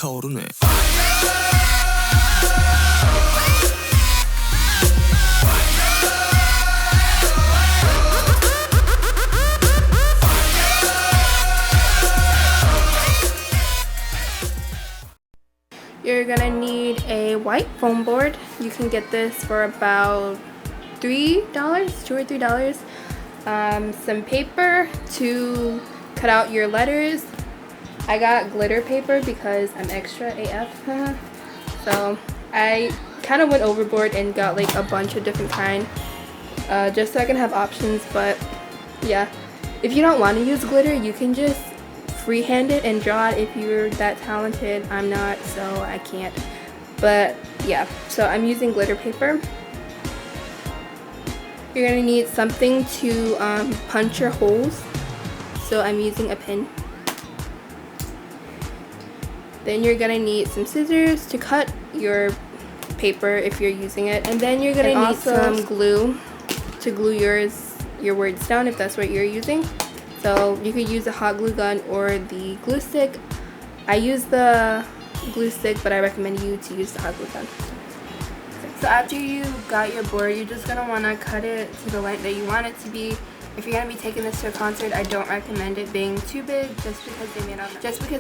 차오르네. You're gonna need a white foam board. You can get this for about $3, $2 or $3. Some paper to cut out your letters. I got glitter paper because I'm extra AF. So I kind of went overboard and got like a bunch of different kind just so I can have options. But yeah, if you don't want to use glitter, you can just freehand it and draw it if you're that talented. I'm not, so I can't. But yeah, so I'm using glitter paper. You're gonna need something to punch your holes, so I'm using a pin. Then you're gonna need some scissors to cut your paper if you're using it, and then you're gonna need some glue to glue your words down if that's what you're using. So you could use a hot glue gun or the glue stick. I use the glue stick, but I recommend you to use the hot glue gun. So after you got your board, you're just going to want to cut it to the length that you want it to be. If you're going to be taking this to a concert, I don't recommend it being too big just because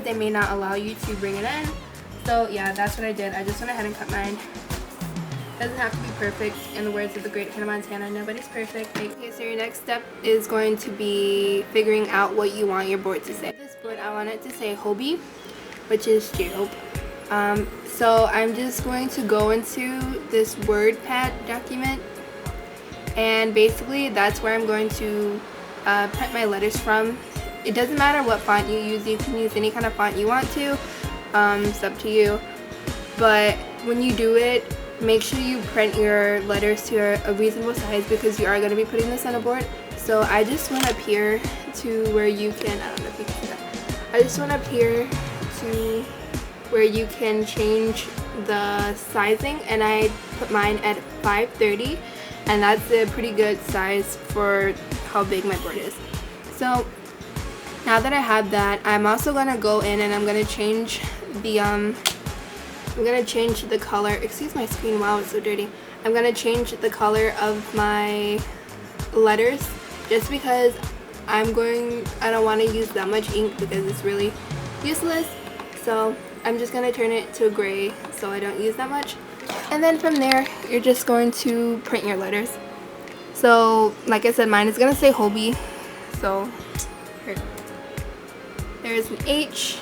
they may not allow you to bring it in. So yeah, that's what I did. I just went ahead and cut mine. Doesn't have to be perfect. In the words of the great Hannah Montana, nobody's perfect. Okay, so your next step is going to be figuring out what you want your board to say. This board, I want it to say Hobie, which is J-Hope. So I'm just going to go into this WordPad document, and basically that's where I'm going to print my letters from. It doesn't matter what font you use. You can use any kind of font you want to. It's up to you. But when you do it, make sure you print your letters to a reasonable size because you are going to be putting this on a board. So I just went up here to where you can, I don't know if you can see that. I just went up here to where you can change the sizing, and I put mine at 530, and that's a pretty good size for how big my board is. So now that I have that, I'm also going to go in and I'm going to change the color. Excuse my screen, wow, it's so dirty. I'm gonna change the color of my letters just because I don't want to use that much ink because it's really useless. So I'm just gonna turn it to gray so I don't use that much. And then from there, you're just going to print your letters. So like I said, mine is gonna say Hobie. So here. There's an H.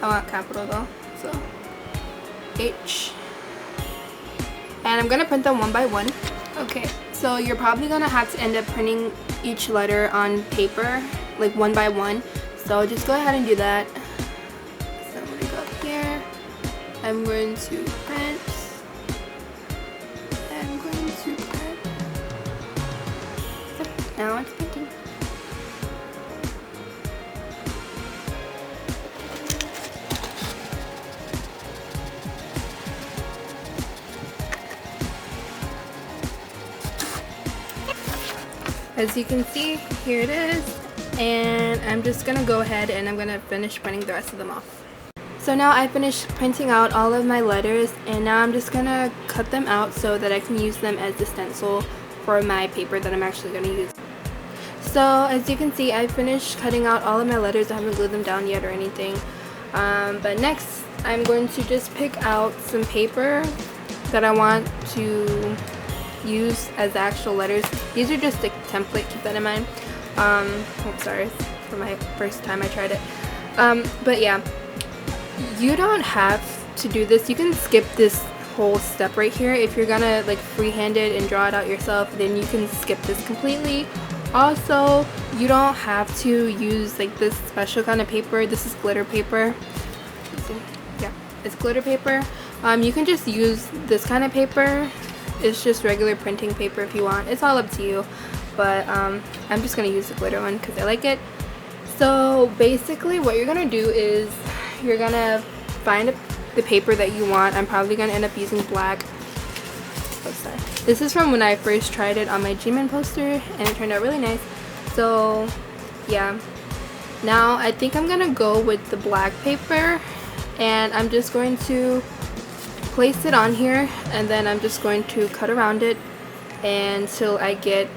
I want capital though, so H, and I'm gonna print them one by one. Okay, so you're probably gonna have to end up printing each letter on paper, like one by one. So just go ahead and do that. So I'm gonna go up here. I'm going to print. So now it's printing. As you can see, here it is, and I'm just gonna go ahead and I'm gonna finish printing the rest of them off. So now I finished printing out all of my letters, and now I'm just gonna cut them out so that I can use them as the stencil for my paper that I'm actually gonna use. So as you can see, I finished cutting out all of my letters. I haven't glued them down yet or anything. But next, I'm going to just pick out some paper that I want to use as the actual letters. These are just a template, keep that in mind. I'm sorry, for my first time I tried it. But yeah, you don't have to do this. You can skip this whole step right here. If you're gonna like freehand it and draw it out yourself, then you can skip this completely. Also, you don't have to use like this special kind of paper. This is glitter paper. Yeah, it's glitter paper. You can just use this kind of paper. It's just regular printing paper if you want. It's all up to you, but I'm just gonna use the glitter one because I like it. So basically what you're gonna do is you're gonna find the paper that you want. I'm probably gonna end up using black. Oh, sorry. This is from when I first tried it on my G-Man poster, and it turned out really nice. So yeah, now I think I'm gonna go with the black paper and I'm just going to place it on here, and then I'm just going to cut around it until I get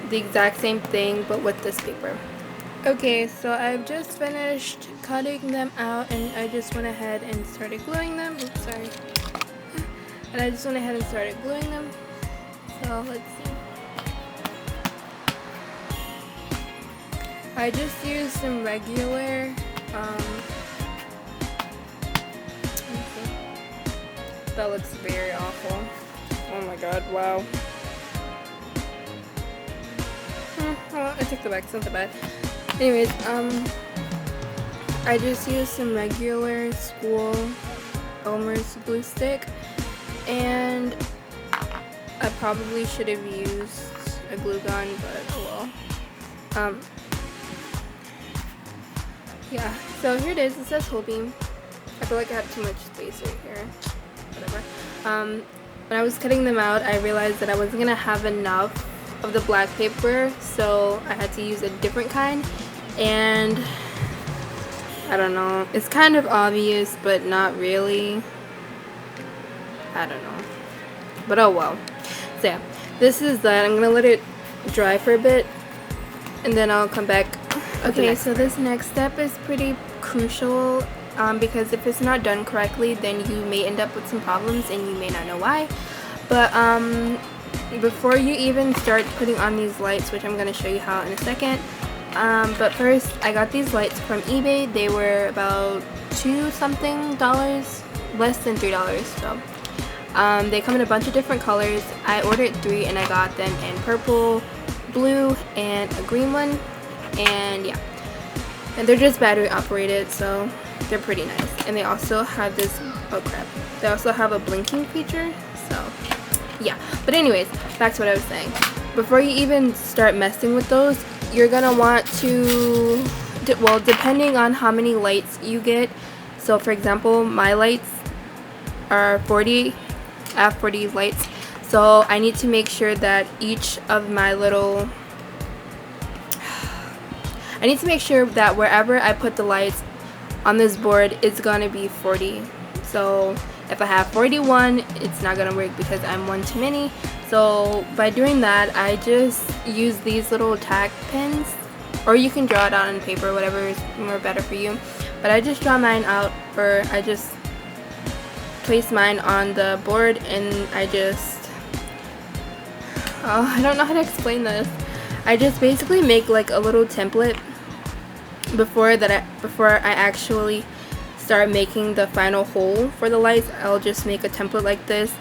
the exact same thing but with this paper. Okay, so I've just finished cutting them out, and I just went ahead and started gluing them. Oops, sorry. And I just went ahead and started gluing them. So let's see. I just used some regular that looks very awful. Oh my god, wow. Well, I took the back, it's not that bad. Anyways, I just used some regular school Elmer's glue stick, and I probably should have used a glue gun, but oh well. Yeah, so here it is. It says whole beam. I feel like I have too much space right here. Whatever. When I was cutting them out, I realized that I wasn't gonna have enough of the black paper, so I had to use a different kind, and I don't know, it's kind of obvious but not really. I don't know, but oh well. So yeah, this is that. I'm gonna let it dry for a bit and then I'll come back. Okay, so this next step is pretty crucial because if it's not done correctly, then you may end up with some problems and you may not know why. But before you even start putting on these lights, which I'm going to show you how in a second, but first I got these lights from eBay. They were about $2 something, less than $3. So they come in a bunch of different colors. I ordered 3 and I got them in purple, blue, and a green one. And yeah, and they're just battery operated, so they're pretty nice. And they also have this, oh crap, they also have a blinking feature. So yeah, but anyways, back to what I was saying. Before you even start messing with those, you're gonna want to, well, depending on how many lights you get. So for example, my lights are 40, I have 40 lights, so I need to make sure that each of my little, I need to make sure that wherever I put the lights on this board, it's gonna be 40. So if I have 41, it's not gonna work because I'm one too many. So by doing that, I just use these little tack pins, or you can draw it out on paper, whatever is more better for you. But I just draw mine out, or I just place mine on the board, and I just, oh, I don't know how to explain this. I just basically make like a little template before I actually start making the final hole for the lights. I'll just make a template like this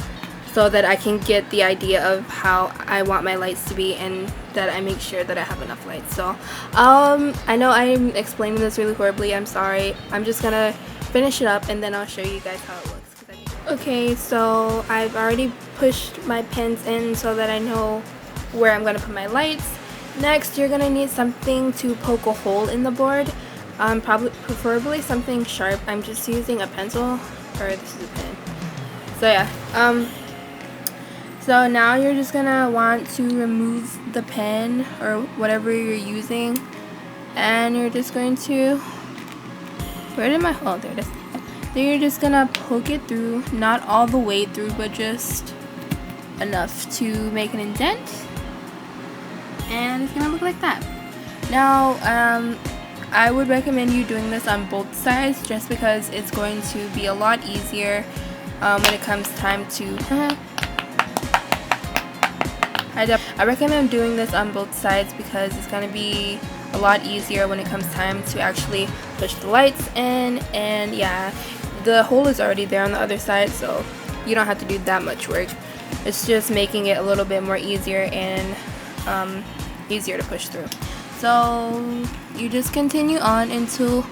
so that I can get the idea of how I want my lights to be, and that I make sure that I have enough lights. So I know I'm explaining this really horribly, I'm sorry. I'm just gonna finish it up and then I'll show you guys how it looks. Okay, so I've already pushed my pins in so that I know where I'm gonna put my lights. Next, you're gonna need something to poke a hole in the board. Preferably something sharp. I'm just using a pencil, or this is a pen. So yeah, so now you're just gonna want to remove the pen or whatever you're using, and you're just going to, where did my, oh there it is. Then you're just gonna poke it through, not all the way through, but just enough to make an indent. And it's gonna look like that. Now, I would recommend you doing this on both sides, just because it's going to be a lot easier when it comes time to. I recommend doing this on both sides because it's gonna be a lot easier when it comes time to actually push the lights in. And yeah, the hole is already there on the other side, so you don't have to do that much work. It's just making it a little bit more easier and easier to push through. So you just continue on until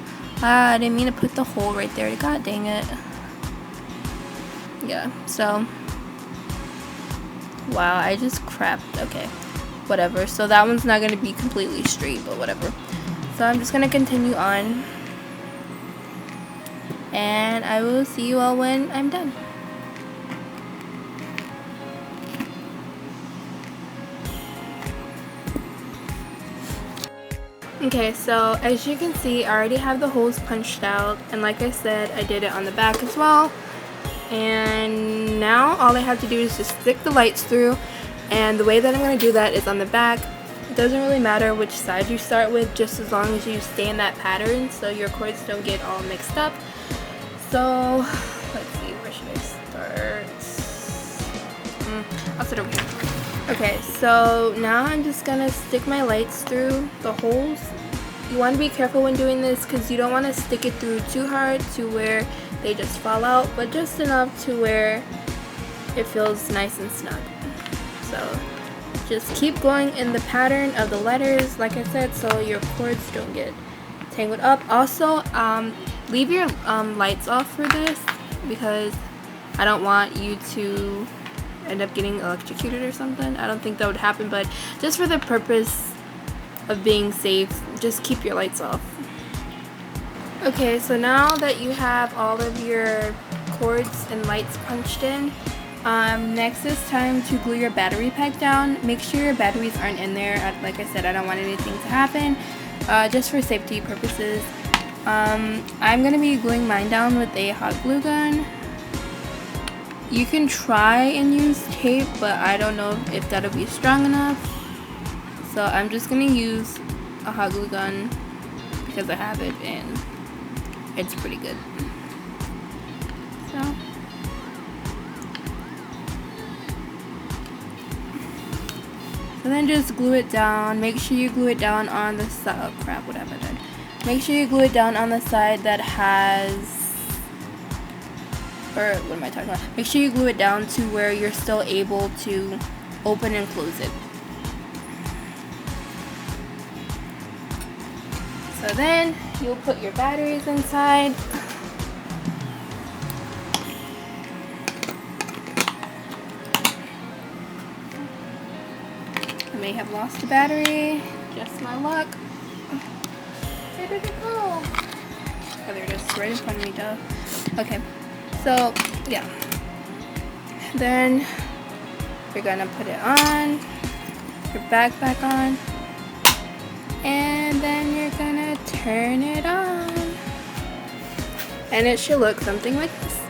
I didn't mean to put the hole right there, god dang it. Yeah, so wow, I just crapped. Okay, whatever. So that one's not gonna be completely straight, but whatever. So I'm just gonna continue on, and I will see you all when I'm done. Okay, so as you can see, I already have the holes punched out, and like I said, I did it on the back as well. And now all I have to do is just stick the lights through, and the way that I'm going to do that is on the back. It doesn't really matter which side you start with, just as long as you stay in that pattern so your cords don't get all mixed up. So let's see, where should I start? I'll sit over here. Okay, so now I'm just gonna stick my lights through the holes. You want to be careful when doing this because you don't want to stick it through too hard to where they just fall out, but just enough to where it feels nice and snug. So just keep going in the pattern of the letters, like I said, so your cords don't get tangled up. Also, leave your lights off for this because I don't want you to end up getting electrocuted or something. I don't think that would happen, but just for the purpose of being safe, just keep your lights off. Okay, so now that you have all of your cords and lights punched in, next is time to glue your battery pack down. Make sure your batteries aren't in there. Like I said, I don't want anything to happen, just for safety purposes. I'm going to be gluing mine down with a hot glue gun. You can try and use tape, but I don't know if that'll be strong enough. So I'm just going to use a hot glue gun because I have it and it's pretty good. So then just glue it down. Make sure you glue it down on the side. Oh crap, what have I done? Make sure you glue it down on the side that has, or what am I talking about? Make sure you glue it down to where you're still able to open and close it. So then you'll put your batteries inside. I may have lost a battery, just my luck. Where did it go? Oh, there it is, right in front of me, duh. Okay. So, yeah. Then you're gonna put it on, your backpack on, and then you're gonna turn it on. And it should look something like this.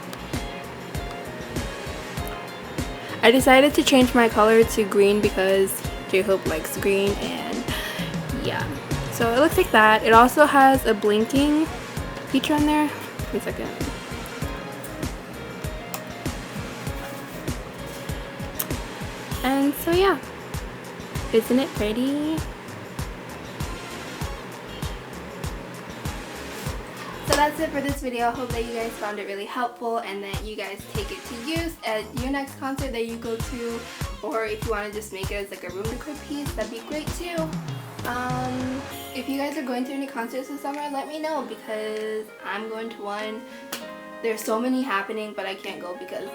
I decided to change my color to green because J-Hope likes green, and yeah. So it looks like that. It also has a blinking feature on there. Wait a second. And so yeah, isn't it pretty? So that's it for this video. I hope that you guys found it really helpful and that you guys take it to use at your next concert that you go to, or if you want to just make it as like a room decor piece, that'd be great too. If you guys are going to any concerts this summer, let me know because I'm going to one. There's so many happening, but I can't go because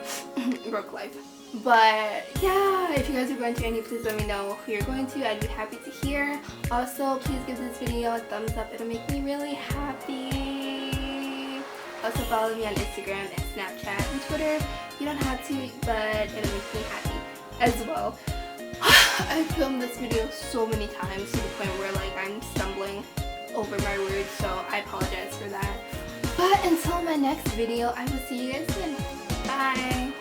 broke life. But yeah, if you guys are going to any, please let me know who you're going to. I'd be happy to hear. Also, please give this video a thumbs up. It'll make me really happy. Also, follow me on Instagram and Snapchat and Twitter. You don't have to, but it'll make me happy as well. I filmed this video so many times to the point where like I'm stumbling over my words, so I apologize for that. But until my next video, I will see you guys soon. Bye!